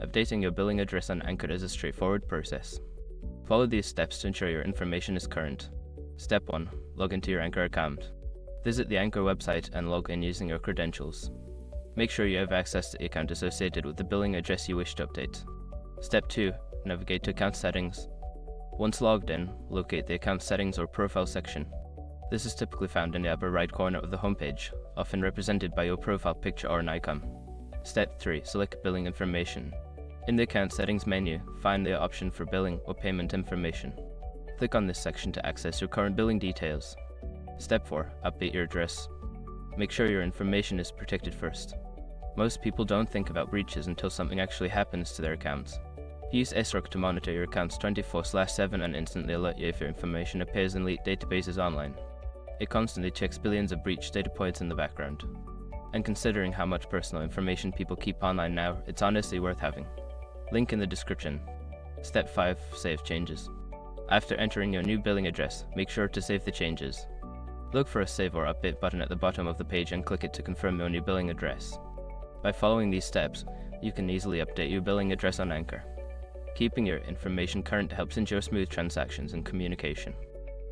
Updating your billing address on Ankr is a straightforward process. Follow these steps to ensure your information is current. Step 1. Log into your Ankr account. Visit the Ankr website and log in using your credentials. Make sure you have access to the account associated with the billing address you wish to update. Step 2. Navigate to Account Settings. Once logged in, locate the Account Settings or Profile section. This is typically found in the upper right corner of the homepage, often represented by your profile picture or an icon. Step 3. Select Billing Information. In the Account Settings menu, find the option for Billing or Payment Information. Click on this section to access your current billing details. Step 4. Update your address. Make sure your information is protected first. Most people don't think about breaches until something actually happens to their accounts. Use SROC to monitor your accounts 24/7 and instantly alert you if your information appears in leaked databases online. It constantly checks billions of breached data points in the background. And considering how much personal information people keep online now, it's honestly worth having. Link in the description. Step 5. Save changes. After entering your new billing address, make sure to save the changes. Look for a Save or Update button at the bottom of the page and click it to confirm your new billing address. By following these steps, you can easily update your billing address on Ankr. Keeping your information current helps ensure smooth transactions and communication.